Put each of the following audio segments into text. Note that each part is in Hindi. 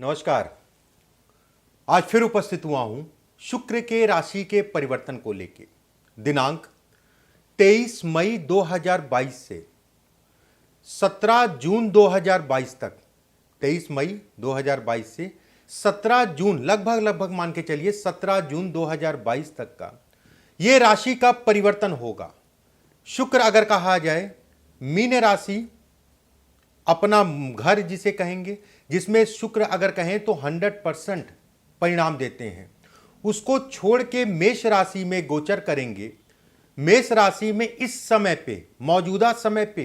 नमस्कार। आज फिर उपस्थित हुआ हूं शुक्र के राशि के परिवर्तन को लेके। दिनांक 23 मई 2022 से 17 जून 2022 तक, 23 मई 2022 से 17 जून, लगभग मान के चलिए 17 जून 2022 तक का यह राशि का परिवर्तन होगा। शुक्र अगर कहा जाए, मीन राशि अपना घर जिसे कहेंगे, जिसमें शुक्र अगर कहें तो 100% परिणाम देते हैं, उसको छोड़ के मेष राशि में गोचर करेंगे। मेष राशि में इस समय पे, मौजूदा समय पे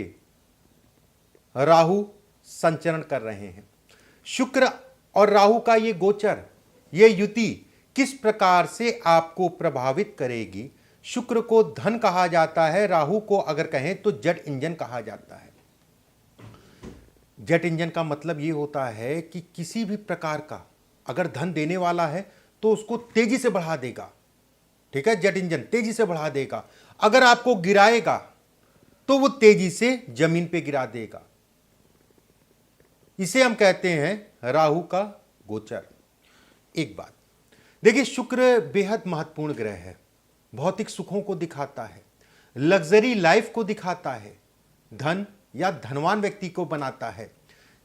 राहु संचरण कर रहे हैं। शुक्र और राहु का ये गोचर, ये युति किस प्रकार से आपको प्रभावित करेगी। शुक्र को धन कहा जाता है, राहु को अगर कहें तो जेट इंजन कहा जाता है। जेट इंजन का मतलब ये होता है कि किसी भी प्रकार का अगर धन देने वाला है तो उसको तेजी से बढ़ा देगा। ठीक है, जेट इंजन तेजी से बढ़ा देगा। अगर आपको गिराएगा तो वो तेजी से जमीन पे गिरा देगा। इसे हम कहते हैं राहु का गोचर। एक बात देखिए, शुक्र बेहद महत्वपूर्ण ग्रह है। भौतिक सुखों को दिखाता है, लग्जरी लाइफ को दिखाता है, धन या धनवान व्यक्ति को बनाता है,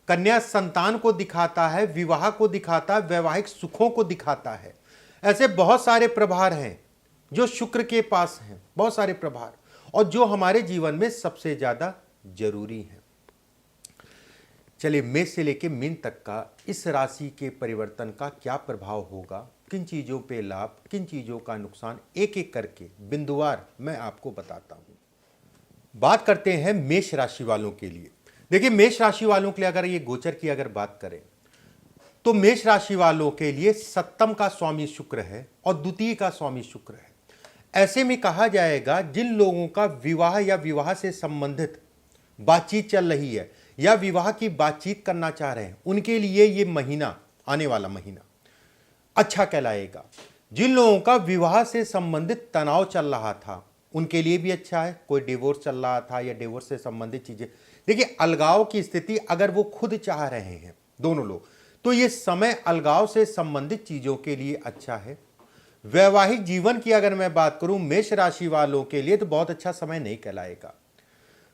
कन्या संतान को दिखाता है, विवाह को दिखाता है, वैवाहिक सुखों को दिखाता है। ऐसे बहुत सारे प्रभार हैं जो शुक्र के पास हैं, बहुत सारे प्रभार, और जो हमारे जीवन में सबसे ज्यादा जरूरी हैं। चलिए, मेष से लेकर मीन तक का इस राशि के परिवर्तन का क्या प्रभाव होगा, किन चीजों पे लाभ, किन चीजों का नुकसान, एक एक करके बिंदुवार मैं आपको बताता हूं। बात करते हैं मेष राशि वालों के लिए। देखिए, मेष राशि वालों के लिए अगर ये गोचर की अगर बात करें तो मेष राशि वालों के लिए सप्तम का स्वामी शुक्र है और द्वितीय का स्वामी शुक्र है। ऐसे में कहा जाएगा, जिन लोगों का विवाह या विवाह से संबंधित बातचीत चल रही है या विवाह की बातचीत करना चाह रहे हैं, उनके लिए ये महीना, आने वाला महीना अच्छा कहलाएगा। जिन लोगों का विवाह से संबंधित तनाव चल रहा था उनके लिए भी अच्छा है। कोई डिवोर्स चल रहा था या डिवोर्स से संबंधित चीजें, देखिए अलगाव की स्थिति अगर वो खुद चाह रहे हैं दोनों लोग, तो ये समय अलगाव से संबंधित चीजों के लिए अच्छा है। वैवाहिक जीवन की अगर मैं बात करूं मेष राशि वालों के लिए तो बहुत अच्छा समय नहीं कहलाएगा।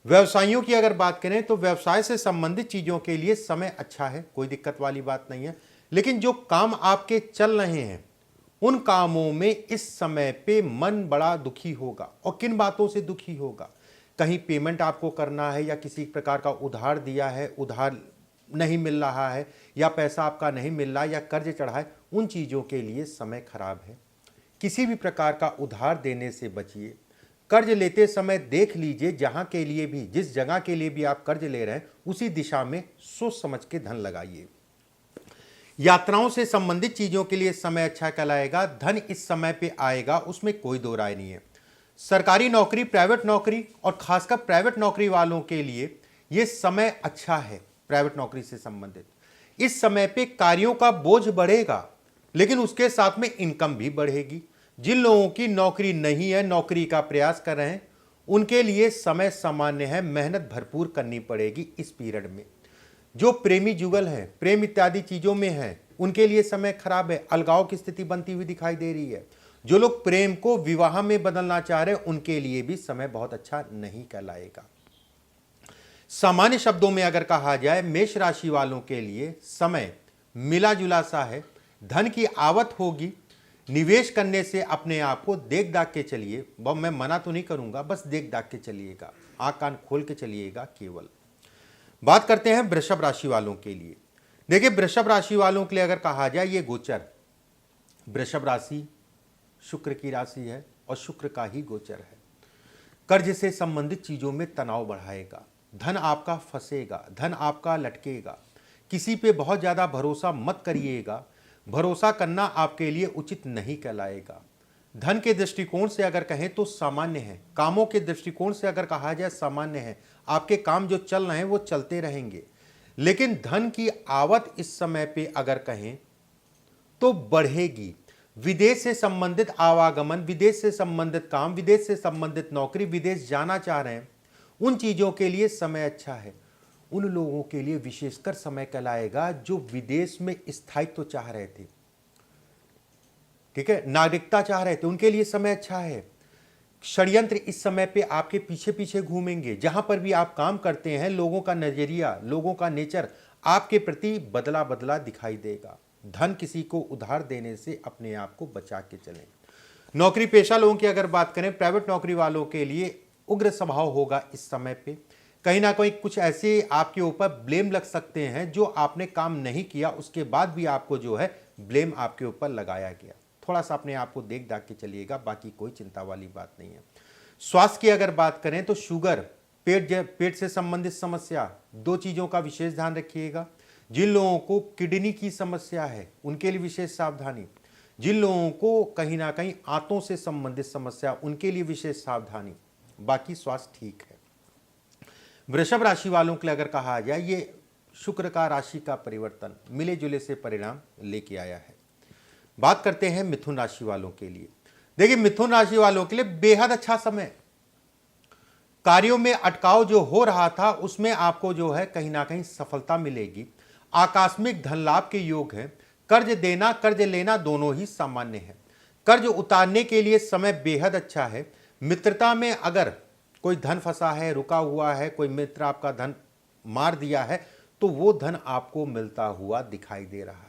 व्यवसायियों की अगर बात करें तो व्यवसाय से संबंधित चीजों के लिए समय अच्छा है, कोई दिक्कत वाली बात नहीं है। लेकिन जो काम आपके चल रहे हैं उन कामों में इस समय पे मन बड़ा दुखी होगा। और किन बातों से दुखी होगा, कहीं पेमेंट आपको करना है या किसी प्रकार का उधार दिया है, उधार नहीं मिल रहा है, या पैसा आपका नहीं मिल रहा या कर्ज चढ़ा है, उन चीज़ों के लिए समय खराब है। किसी भी प्रकार का उधार देने से बचिए। कर्ज लेते समय देख लीजिए, जहाँ के लिए भी, जिस जगह के लिए भी आप कर्ज ले रहे हैं उसी दिशा में सोच समझ के धन लगाइए। यात्राओं से संबंधित चीजों के लिए समय अच्छा कहलाएगा। धन इस समय पे आएगा, उसमें कोई दो राय नहीं है। सरकारी नौकरी, प्राइवेट नौकरी और खासकर प्राइवेट नौकरी वालों के लिए यह समय अच्छा है। प्राइवेट नौकरी से संबंधित इस समय पे कार्यों का बोझ बढ़ेगा, लेकिन उसके साथ में इनकम भी बढ़ेगी। जिन लोगों की नौकरी नहीं है, नौकरी का प्रयास कर रहे हैं, उनके लिए समय सामान्य है, मेहनत भरपूर करनी पड़ेगी इस पीरियड में। जो प्रेमी जुगल हैं, प्रेम इत्यादि चीजों में हैं, उनके लिए समय खराब है, अलगाव की स्थिति बनती हुई दिखाई दे रही है। जो लोग प्रेम को विवाह में बदलना चाह रहे हैं उनके लिए भी समय बहुत अच्छा नहीं कहलाएगा। सामान्य शब्दों में अगर कहा जाए, मेष राशि वालों के लिए समय मिला जुला सा है। धन की आवक होगी। निवेश करने से अपने आप को देख दाख के चलिए। मैं मना तो नहीं करूंगा, बस देख दाख के चलिएगा, आंख कान खोल के चलिएगा केवल। बात करते हैं वृषभ राशि वालों के लिए। देखिए, वृषभ राशि वालों के लिए अगर कहा जाए, ये गोचर, वृषभ राशि शुक्र की राशि है और शुक्र का ही गोचर है। कर्ज से संबंधित चीजों में तनाव बढ़ाएगा। धन आपका फंसेगा, धन आपका लटकेगा। किसी पे बहुत ज्यादा भरोसा मत करिएगा। भरोसा करना आपके लिए उचित नहीं कहलाएगा। धन के दृष्टिकोण से अगर कहें तो सामान्य है। कामों के दृष्टिकोण से अगर कहा जाए सामान्य है। आपके काम जो चल रहे हैं वो चलते रहेंगे। लेकिन धन की आवक इस समय पे अगर कहें तो बढ़ेगी। विदेश से संबंधित आवागमन, विदेश से संबंधित काम, विदेश से संबंधित नौकरी, विदेश जाना चाह रहे हैं, उन चीजों के लिए समय अच्छा है। उन लोगों के लिए विशेषकर समय कहलाएगा जो विदेश में स्थायित्व चाह रहे थे, ठीक है, नागरिकता चाह रहे थे, उनके लिए समय अच्छा है। षड्यंत्र इस समय पे आपके पीछे पीछे घूमेंगे। जहां पर भी आप काम करते हैं, लोगों का नजरिया, लोगों का नेचर आपके प्रति बदला बदला दिखाई देगा। धन किसी को उधार देने से अपने आप को बचा के चलें। नौकरी पेशा लोगों की अगर बात करें, प्राइवेट नौकरी वालों के लिए उग्र स्वभाव होगा इस समय पे। कहीं ना कहीं कुछ ऐसे आपके ऊपर ब्लेम लग सकते हैं जो आपने काम नहीं किया, उसके बाद भी आपको जो है ब्लेम आपके ऊपर लगाया गया। थोड़ा सा अपने आप को देख दाख के चलिएगा, बाकी कोई चिंता वाली बात नहीं है। स्वास्थ्य की अगर बात करें तो शुगर, पेट से संबंधित समस्या, दो चीजों का विशेष ध्यान रखिएगा। जिन लोगों को किडनी की समस्या है उनके लिए विशेष सावधानी, जिन लोगों को कहीं ना कहीं आंतों से संबंधित समस्या, उनके लिए विशेष सावधानी। बाकी स्वास्थ्य ठीक है। वृषभ राशि वालों के लिए अगर कहा जाए, ये शुक्र का राशि का परिवर्तन मिले जुले से परिणाम लेके आया है। बात करते हैं मिथुन राशि वालों के लिए। देखिए, मिथुन राशि वालों के लिए बेहद अच्छा समय। कार्यों में अटकाव जो हो रहा था उसमें आपको जो है कहीं ना कहीं सफलता मिलेगी। आकस्मिक धन लाभ के योग है। कर्ज देना कर्ज लेना दोनों ही सामान्य है। कर्ज उतारने के लिए समय बेहद अच्छा है। मित्रता में अगर कोई धन फंसा है, रुका हुआ है, कोई मित्र आपका धन मार दिया है, तो वो धन आपको मिलता हुआ दिखाई दे रहा है।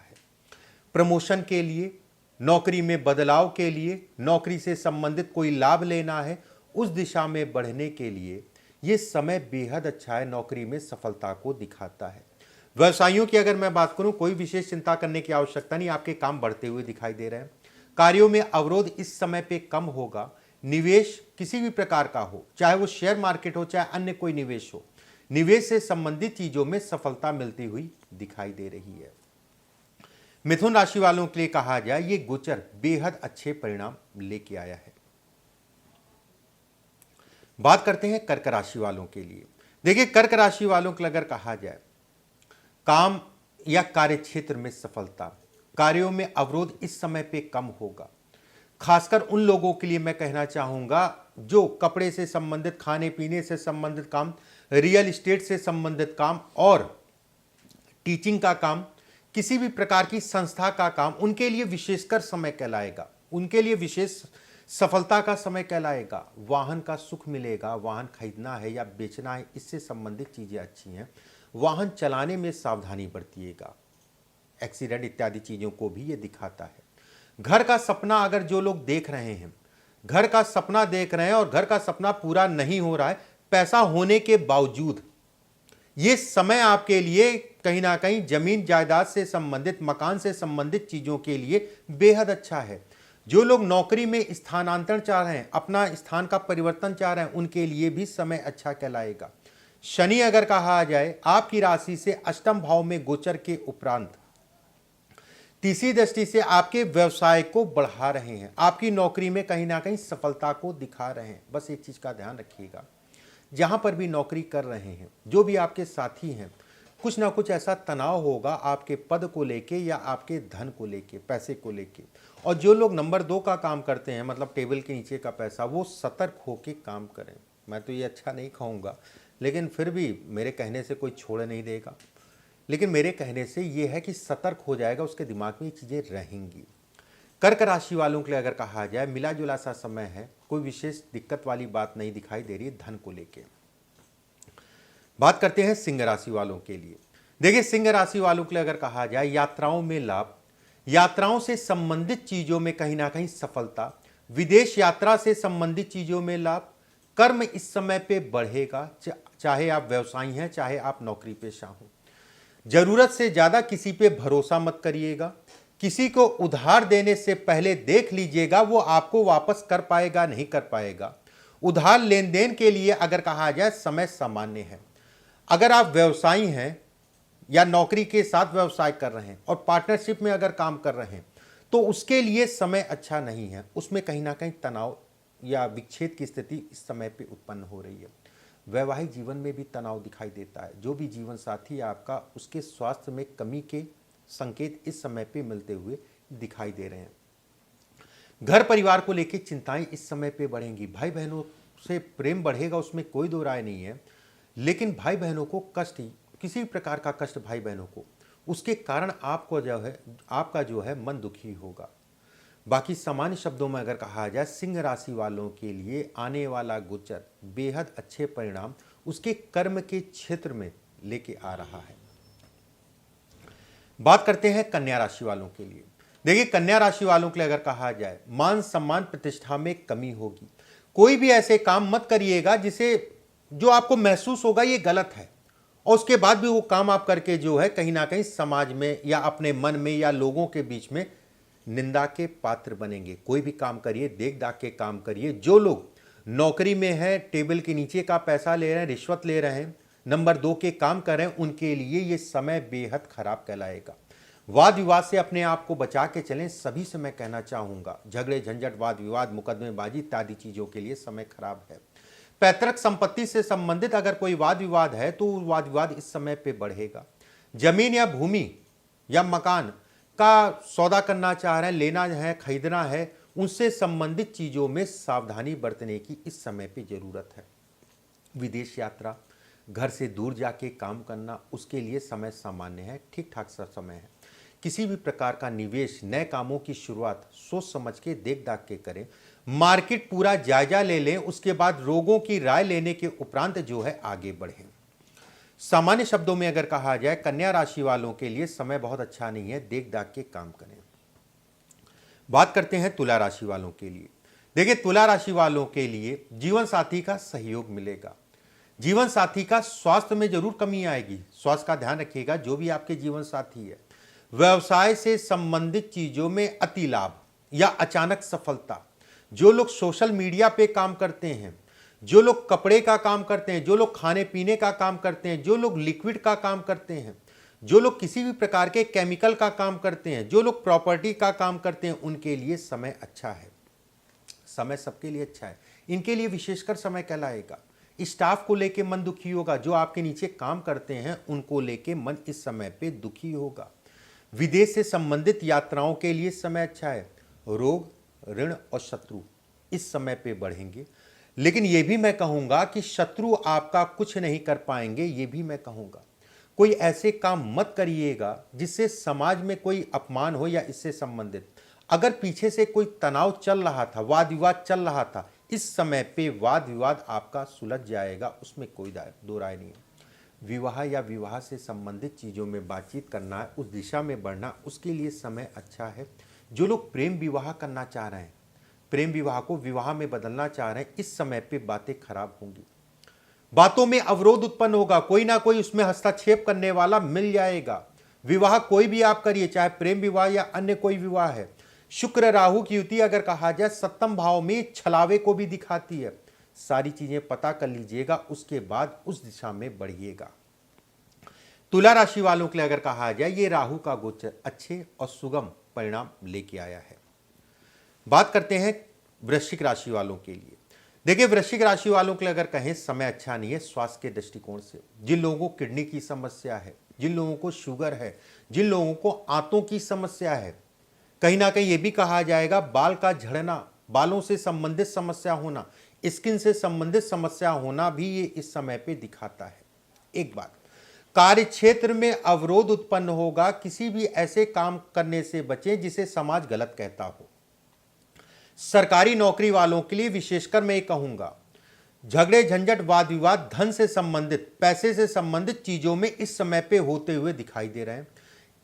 प्रमोशन के लिए, नौकरी में बदलाव के लिए, नौकरी से संबंधित कोई लाभ लेना है, उस दिशा में बढ़ने के लिए ये समय बेहद अच्छा है। नौकरी में सफलता को दिखाता है। व्यवसायियों की अगर मैं बात करूं, कोई विशेष चिंता करने की आवश्यकता नहीं, आपके काम बढ़ते हुए दिखाई दे रहे हैं। कार्यों में अवरोध इस समय पे कम होगा। निवेश किसी भी प्रकार का हो, चाहे वो शेयर मार्केट हो, चाहे अन्य कोई निवेश हो, निवेश से संबंधित चीजों में सफलता मिलती हुई दिखाई दे रही है। मिथुन राशि वालों के लिए कहा जाए, ये गोचर बेहद अच्छे परिणाम लेके आया है। बात करते हैं कर्क राशि वालों के लिए। देखिए, कर्क राशि वालों के लिए अगर कहा जाए, काम या कार्य क्षेत्र में सफलता, कार्यों में अवरोध इस समय पे कम होगा। खासकर उन लोगों के लिए मैं कहना चाहूंगा जो कपड़े से संबंधित, खाने पीने से संबंधित काम, रियल एस्टेट से संबंधित काम और टीचिंग का काम, किसी भी प्रकार की संस्था का काम, उनके लिए विशेषकर समय कहलाएगा। उनके लिए विशेष सफलता का समय कहलाएगा। वाहन का सुख मिलेगा। वाहन खरीदना है या बेचना है, इससे संबंधित चीजें अच्छी हैं। वाहन चलाने में सावधानी बरतिएगा। एक्सीडेंट इत्यादि चीजों को भी ये दिखाता है। घर का सपना अगर जो लोग देख रहे हैं, घर का सपना देख रहे हैं और घर का सपना पूरा नहीं हो रहा है, पैसा होने के बावजूद ये समय आपके लिए कहीं ना कहीं जमीन जायदाद से संबंधित, मकान से संबंधित चीजों के लिए बेहद अच्छा है। जो लोग नौकरी में स्थानांतरण चाह रहे हैं, अपना स्थान का परिवर्तन चाह रहे हैं, उनके लिए भी समय अच्छा कहलाएगा। शनि अगर कहा जाए, आपकी राशि से अष्टम भाव में गोचर के उपरांत तीसरी दृष्टि से आपके व्यवसाय को बढ़ा रहे हैं। आपकी नौकरी में कहीं ना कहीं सफलता को दिखा रहे हैं। बस एक चीज का ध्यान रखिएगा, जहां पर भी नौकरी कर रहे हैं, जो भी आपके साथी हैं, कुछ ना कुछ ऐसा तनाव होगा आपके पद को लेके या आपके धन को लेके, पैसे को लेके। और जो लोग नंबर 2 का काम करते हैं, मतलब टेबल के नीचे का पैसा, वो सतर्क होके काम करें। मैं तो ये अच्छा नहीं कहूँगा, लेकिन फिर भी मेरे कहने से कोई छोड़ नहीं देगा। लेकिन मेरे कहने से ये है कि सतर्क हो जाएगा, उसके दिमाग में ये चीज़ें रहेंगी। कर्क राशि वालों के लिए अगर कहा जाए, मिला जुला सा समय है, कोई विशेष दिक्कत वाली बात नहीं दिखाई दे रही है धन को लेके। बात करते हैं सिंह राशि वालों के लिए। देखिए, सिंह राशि वालों के लिए अगर कहा जाए, यात्राओं में लाभ, यात्राओं से संबंधित चीजों में कहीं ना कहीं सफलता, विदेश यात्रा से संबंधित चीजों में लाभ। कर्म इस समय पे बढ़ेगा, चाहे आप व्यवसायी हैं, चाहे आप नौकरी पेशा हो। जरूरत से ज्यादा किसी पे भरोसा मत करिएगा। किसी को उधार देने से पहले देख लीजिएगा वो आपको वापस कर पाएगा नहीं कर पाएगा। उधार लेन देन के लिए अगर कहा जाए, समय सामान्य है। अगर आप व्यवसायी हैं या नौकरी के साथ व्यवसाय कर रहे हैं और पार्टनरशिप में अगर काम कर रहे हैं, तो उसके लिए समय अच्छा नहीं है। उसमें कहीं ना कहीं तनाव या विच्छेद की स्थिति इस समय पे उत्पन्न हो रही है। वैवाहिक जीवन में भी तनाव दिखाई देता है। जो भी जीवन साथी है आपका, उसके स्वास्थ्य में कमी के संकेत इस समय पे मिलते हुए दिखाई दे रहे हैं। घर परिवार को लेकर चिंताएं इस समय पे बढ़ेंगी। भाई बहनों से प्रेम बढ़ेगा, उसमें कोई दो राय नहीं है, लेकिन भाई बहनों को कष्ट किसी भी प्रकार का कष्ट भाई बहनों को, उसके कारण आपको जो है आपका जो है मन दुखी होगा। बाकी सामान्य शब्दों में अगर कहा जाए, सिंह राशि वालों के लिए आने वाला गोचर बेहद अच्छे परिणाम उसके कर्म के क्षेत्र में लेके आ रहा है। बात करते हैं कन्या राशि वालों के लिए। देखिए, कन्या राशि वालों के लिए अगर कहा जाए, मान सम्मान प्रतिष्ठा में कमी होगी। कोई भी ऐसे काम मत करिएगा जिसे जो आपको महसूस होगा ये गलत है, और उसके बाद भी वो काम आप करके जो है कहीं ना कहीं समाज में या अपने मन में या लोगों के बीच में निंदा के पात्र बनेंगे। कोई भी काम करिए, देख दाख के काम करिए। जो लोग नौकरी में हैं, टेबल के नीचे का पैसा ले रहे हैं, रिश्वत ले रहे हैं, नंबर 2 के काम कर रहे हैं, उनके लिए ये समय बेहद खराब कहलाएगा। वाद विवाद से अपने आप को बचा के चलें। सभी से मैं कहना चाहूंगा, झगड़े झंझट, वाद विवाद, मुकदमेबाजी इत्यादि चीजों के लिए समय खराब है। पैतृक संपत्ति से संबंधित अगर कोई वाद विवाद है तो वाद विवाद इस समय पे बढ़ेगा। जमीन या भूमि या मकान का सौदा करना चाह रहे हैं, लेना है, खरीदना है, उनसे संबंधित चीजों में सावधानी बरतने की इस समय पे जरूरत है। विदेश यात्रा, घर से दूर जाके काम करना, उसके लिए समय सामान्य है, ठीक ठाक सा समय है। किसी भी प्रकार का निवेश, नए कामों की शुरुआत सोच समझ के, देख दाख के करें। मार्केट पूरा जायजा ले लें, उसके बाद लोगों की राय लेने के उपरांत जो है आगे बढ़ें। सामान्य शब्दों में अगर कहा जाए, कन्या राशि वालों के लिए समय बहुत अच्छा नहीं है, देख दाख के काम करें। बात करते हैं तुला राशि वालों के लिए। देखिए, तुला राशि वालों के लिए जीवन साथी का सहयोग मिलेगा। जीवन साथी का स्वास्थ्य में जरूर कमी आएगी, स्वास्थ्य का ध्यान रखिएगा जो भी आपके जीवन साथी है। व्यवसाय से संबंधित चीजों में अति लाभ या अचानक सफलता। जो लोग सोशल मीडिया पे काम करते हैं, जो लोग कपड़े का काम करते हैं, जो लोग खाने पीने का काम करते हैं, जो लोग लिक्विड का काम करते हैं, जो लोग किसी भी प्रकार के केमिकल का काम करते हैं, जो लोग प्रॉपर्टी का काम करते हैं, उनके लिए समय अच्छा है। समय सबके लिए अच्छा है, इनके लिए विशेषकर समय कहलाएगा। स्टाफ को लेके मन दुखी होगा, जो आपके नीचे काम करते हैं उनको लेके मन इस समय पे दुखी होगा। विदेश से संबंधित यात्राओं के लिए समय अच्छा है। रोग, ऋण और शत्रु इस समय पे बढ़ेंगे, लेकिन यह भी मैं कहूंगा कि शत्रु आपका कुछ नहीं कर पाएंगे। ये भी मैं कहूंगा, कोई ऐसे काम मत करिएगा जिससे समाज में कोई अपमान हो या इससे संबंधित। अगर पीछे से कोई तनाव चल रहा था, वाद विवाद चल रहा था, इस समय पे वाद विवाद आपका सुलझ जाएगा, उसमें कोई दो राय नहीं है। विवाह या विवाह से संबंधित चीज़ों में बातचीत करना, उस दिशा में बढ़ना, उसके लिए समय अच्छा है। जो लोग प्रेम विवाह करना चाह रहे हैं, प्रेम विवाह को विवाह में बदलना चाह रहे हैं, इस समय पे बातें खराब होंगी। बातों में अवरोध उत्पन्न होगा, कोई ना कोई उसमें हस्तक्षेप करने वाला मिल जाएगा। विवाह कोई भी आप करिए, चाहे प्रेम विवाह या अन्य कोई विवाह है। शुक्र राहु की युति अगर कहा जाए, सप्तम भाव में छलावे को भी दिखाती है। सारी चीजें पता कर लीजिएगा, उसके बाद उस दिशा में बढ़िएगा। तुला राशि वालों के लिए अगर कहा जाए, ये राहु का गोचर अच्छे और सुगम परिणाम लेके आया है। बात करते हैं वृश्चिक राशि वालों के लिए। देखिए, वृश्चिक राशि वालों के लिए अगर कहें, समय अच्छा नहीं है स्वास्थ्य के दृष्टिकोण से। जिन लोगों को किडनी की समस्या है, जिन लोगों को शुगर है, जिन लोगों को आंतों की समस्या है, कहीं ना कहीं ये भी कहा जाएगा बाल का झड़ना, बालों से संबंधित समस्या होना, स्किन से संबंधित समस्या होना भी ये इस समय पे दिखाता है। एक बात, कार्य क्षेत्र में अवरोध उत्पन्न होगा। किसी भी ऐसे काम करने से बचें जिसे समाज गलत कहता हो। सरकारी नौकरी वालों के लिए विशेषकर मैं ये कहूंगा, झगड़े झंझट, वाद विवाद, धन से संबंधित, पैसे से संबंधित चीजों में इस समय पे होते हुए दिखाई दे रहे हैं।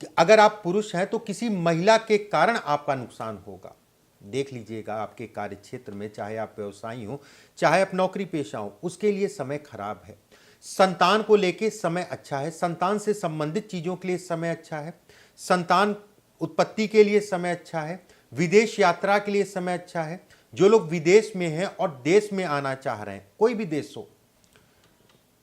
कि अगर आप पुरुष हैं तो किसी महिला के कारण आपका नुकसान होगा। देख लीजिएगा, आपके कार्य क्षेत्र में, चाहे आप व्यवसायी हो, चाहे आप नौकरी पेशा हो, उसके लिए समय खराब है। संतान को लेके समय अच्छा है, संतान से संबंधित चीजों के लिए समय अच्छा है, संतान उत्पत्ति के लिए समय अच्छा है, विदेश यात्रा के लिए समय अच्छा है। जो लोग विदेश में हैं और देश में आना चाह रहे हैं, कोई भी देश हो,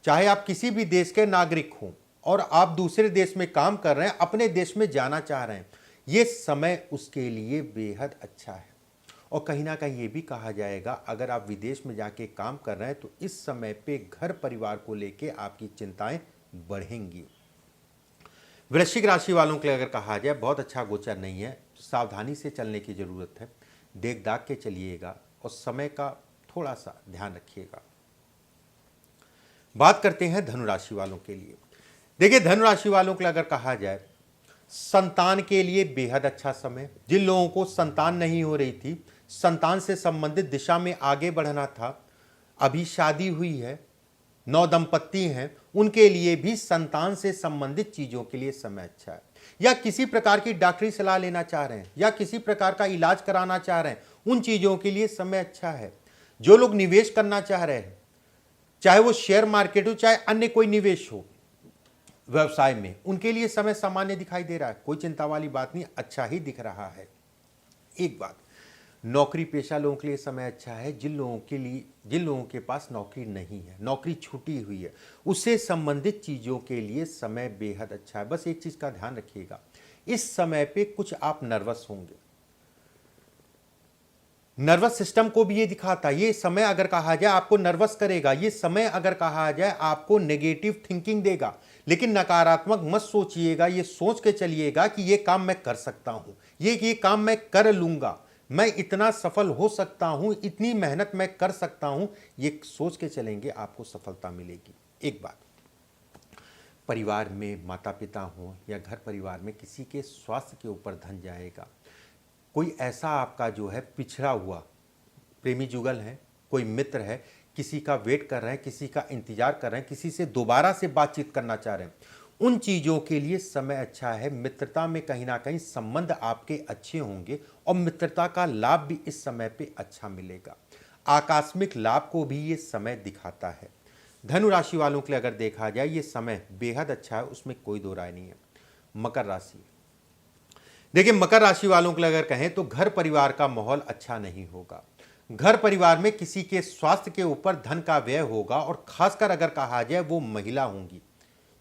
चाहे आप किसी भी देश के नागरिक हों और आप दूसरे देश में काम कर रहे हैं, अपने देश में जाना चाह रहे हैं, ये समय उसके लिए बेहद अच्छा है। और कहीं ना कहीं ये भी कहा जाएगा, अगर आप विदेश में जाके काम कर रहे हैं तो इस समय पे घर परिवार को लेके आपकी चिंताएं बढ़ेंगी। वृश्चिक राशि वालों के लिए अगर कहा जाए, बहुत अच्छा गोचर नहीं है, सावधानी से चलने की जरूरत है। देख दाख के चलिएगा और समय का थोड़ा सा ध्यान रखिएगा। बात करते हैं धनु राशि वालों के लिए। देखिए धनु राशि वालों के लिए अगर कहा जाए, संतान के लिए बेहद अच्छा समय। जिन लोगों को संतान नहीं हो रही थी, संतान से संबंधित दिशा में आगे बढ़ना था, अभी शादी हुई है, नौ दंपत्ति हैं, उनके लिए भी संतान से संबंधित चीजों के लिए समय अच्छा है। या किसी प्रकार की डॉक्टरी सलाह लेना चाह रहे हैं या किसी प्रकार का इलाज कराना चाह रहे हैं, उन चीजों के लिए समय अच्छा है। जो लोग निवेश करना चाह रहे हैं, चाहे वो शेयर मार्केट हो चाहे अन्य कोई निवेश हो व्यवसाय में, उनके लिए समय सामान्य दिखाई दे रहा है, कोई चिंता वाली बात नहीं, अच्छा ही दिख रहा है। एक बात, नौकरी पेशा लोगों के लिए समय अच्छा है। जिन लोगों के पास नौकरी नहीं है, नौकरी छूटी हुई है, उससे संबंधित चीज़ों के लिए समय बेहद अच्छा है। बस एक चीज़ का ध्यान रखिएगा, इस समय पे कुछ आप नर्वस होंगे, नर्वस सिस्टम को भी ये दिखाता है। ये समय अगर कहा जाए आपको नर्वस करेगा, ये समय अगर कहा जाए आपको नेगेटिव थिंकिंग देगा, लेकिन नकारात्मक मत सोचिएगा। ये सोच के चलिएगा कि ये काम मैं कर सकता हूं, ये काम मैं कर लूंगा, मैं इतना सफल हो सकता हूं, इतनी मेहनत मैं कर सकता हूं, ये सोच के चलेंगे, आपको सफलता मिलेगी। एक बात, परिवार में माता पिता हो या घर परिवार में किसी के स्वास्थ्य के ऊपर धन जाएगा। कोई ऐसा आपका जो है पिछड़ा हुआ प्रेमी जुगल है, कोई मित्र है, किसी का वेट कर रहे हैं, किसी का इंतजार कर रहे हैं, किसी से दोबारा से बातचीत करना चाह रहे हैं, उन चीज़ों के लिए समय अच्छा है। मित्रता में कहीं ना कहीं संबंध आपके अच्छे होंगे और मित्रता का लाभ भी इस समय पे अच्छा मिलेगा। आकस्मिक लाभ को भी ये समय दिखाता है। धनु राशि वालों के लिए अगर देखा जाए, ये समय बेहद अच्छा है, उसमें कोई दो राय नहीं है। मकर राशि, देखिए मकर राशि वालों के लिए अगर कहें तो घर परिवार का माहौल अच्छा नहीं होगा। घर परिवार में किसी के स्वास्थ्य के ऊपर धन का व्यय होगा और खासकर अगर कहा जाए वो महिला होंगी,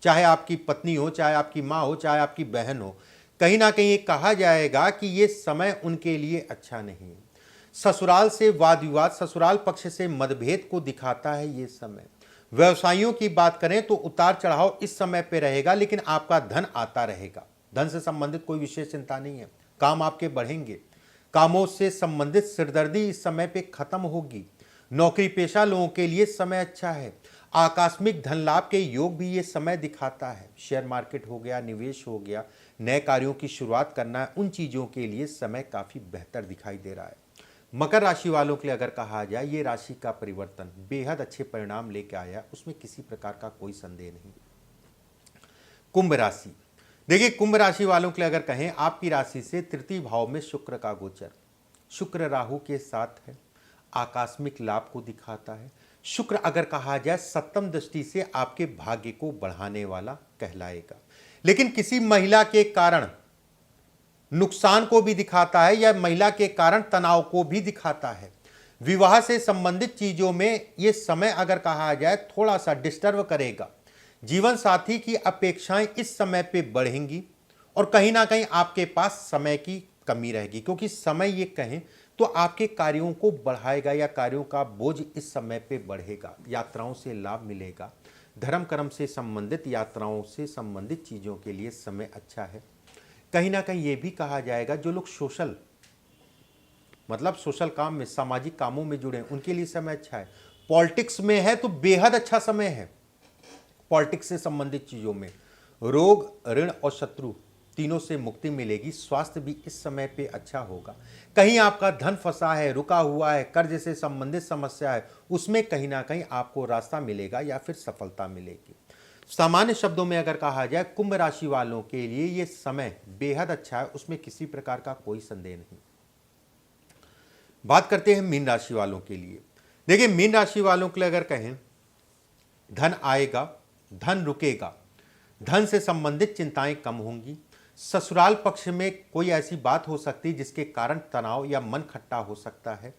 चाहे आपकी पत्नी हो, चाहे आपकी माँ हो, चाहे आपकी बहन हो, कहीं ना कहीं कहा जाएगा कि ये समय उनके लिए अच्छा नहीं है। ससुराल से वाद विवाद, ससुराल पक्ष से मतभेद को दिखाता है ये समय। व्यवसायियों की बात करें तो उतार चढ़ाव इस समय पे रहेगा, लेकिन आपका धन आता रहेगा। धन से संबंधित कोई विशेष चिंता नहीं है, काम आपके बढ़ेंगे। कामों से संबंधित सिरदर्दी इस समय पे खत्म होगी। नौकरी पेशा लोगों के लिए समय अच्छा है। आकस्मिक धन लाभ के योग भी ये समय दिखाता है। शेयर मार्केट हो गया, निवेश हो गया, नए कार्यों की शुरुआत करना है, उन चीज़ों के लिए समय काफ़ी बेहतर दिखाई दे रहा है। मकर राशि वालों के लिए अगर कहा जाए, ये राशि का परिवर्तन बेहद अच्छे परिणाम लेके आया, उसमें किसी प्रकार का कोई संदेह नहीं। कुंभ राशि, देखिए कुंभ राशि वालों के लिए अगर कहें, आपकी राशि से तृतीय भाव में शुक्र का गोचर, शुक्र राहु के साथ है, आकस्मिक लाभ को दिखाता है। शुक्र अगर कहा जाए सप्तम दृष्टि से आपके भाग्य को बढ़ाने वाला कहलाएगा, लेकिन किसी महिला के कारण नुकसान को भी दिखाता है या महिला के कारण तनाव को भी दिखाता है। विवाह से संबंधित चीजों में यह समय अगर कहा जाए थोड़ा सा डिस्टर्ब करेगा। जीवन साथी की अपेक्षाएं इस समय पे बढ़ेंगी और कहीं ना कहीं आपके पास समय की कमी रहेगी, क्योंकि समय ये कहें तो आपके कार्यों को बढ़ाएगा या कार्यों का बोझ इस समय पे बढ़ेगा। यात्राओं से लाभ मिलेगा। धर्म कर्म से संबंधित यात्राओं से संबंधित चीज़ों के लिए समय अच्छा है। कहीं ना कहीं ये भी कहा जाएगा जो लोग सोशल काम में, सामाजिक कामों में जुड़े हैं, उनके लिए समय अच्छा है। पॉलिटिक्स में है तो बेहद अच्छा समय है। पॉलिटिक्स से संबंधित चीज़ों में रोग, ऋण और शत्रु तीनों से मुक्ति मिलेगी। स्वास्थ्य भी इस समय पे अच्छा होगा। कहीं आपका धन फंसा है, रुका हुआ है, कर्ज से संबंधित समस्या है, उसमें कहीं ना कहीं आपको रास्ता मिलेगा या फिर सफलता मिलेगी। सामान्य शब्दों में अगर कहा जाए, कुंभ राशि वालों के लिए ये समय बेहद अच्छा है, उसमें किसी प्रकार का कोई संदेह नहीं। बात करते हैं मीन राशि वालों के लिए। देखिए मीन राशि वालों के लिए अगर कहें, धन आएगा, धन रुकेगा, धन से संबंधित चिंताएं कम होंगी। ससुराल पक्ष में कोई ऐसी बात हो सकती है जिसके कारण तनाव या मन खट्टा हो सकता है।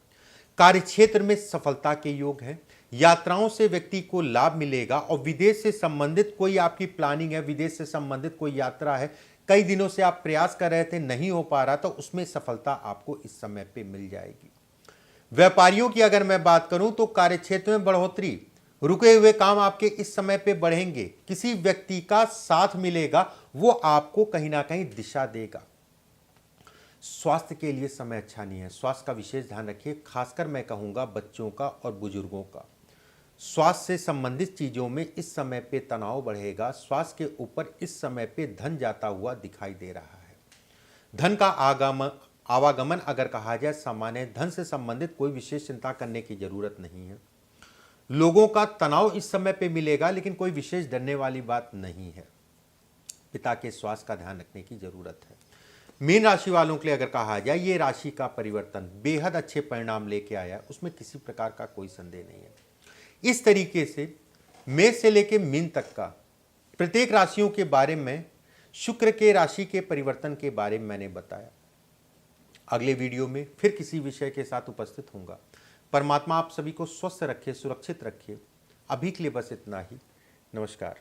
कार्यक्षेत्र में सफलता के योग हैं। यात्राओं से व्यक्ति को लाभ मिलेगा और विदेश से संबंधित कोई आपकी प्लानिंग है, विदेश से संबंधित कोई यात्रा है, कई दिनों से आप प्रयास कर रहे थे, नहीं हो पा रहा, तो उसमें सफलता आपको इस समय पे मिल जाएगी। व्यापारियों की अगर मैं बात करूं तो कार्यक्षेत्र में बढ़ोतरी, रुके हुए काम आपके इस समय पे बढ़ेंगे। किसी व्यक्ति का साथ मिलेगा, वो आपको कहीं ना कहीं दिशा देगा। स्वास्थ्य के लिए समय अच्छा नहीं है, स्वास्थ्य का विशेष ध्यान रखिए, खासकर मैं कहूँगा बच्चों का और बुजुर्गों का। स्वास्थ्य से संबंधित चीज़ों में इस समय पे तनाव बढ़ेगा। स्वास्थ्य के ऊपर इस समय पे धन जाता हुआ दिखाई दे रहा है। धन का आवागमन अगर कहा जाए सामान्य, धन से संबंधित कोई विशेष चिंता करने की जरूरत नहीं है। लोगों का तनाव इस समय पे मिलेगा, लेकिन कोई विशेष डरने वाली बात नहीं है। पिता के स्वास्थ्य का ध्यान रखने की जरूरत है। मीन राशि वालों के लिए अगर कहा जाए, ये राशि का परिवर्तन बेहद अच्छे परिणाम लेके आया, उसमें किसी प्रकार का कोई संदेह नहीं है। इस तरीके से मेष से लेकर मीन तक का प्रत्येक राशियों के बारे में, शुक्र के राशि के परिवर्तन के बारे में मैंने बताया। अगले वीडियो में फिर किसी विषय के साथ उपस्थित होऊंगा। परमात्मा आप सभी को स्वस्थ रखे, सुरक्षित रखे। अभी के लिए बस इतना ही। नमस्कार।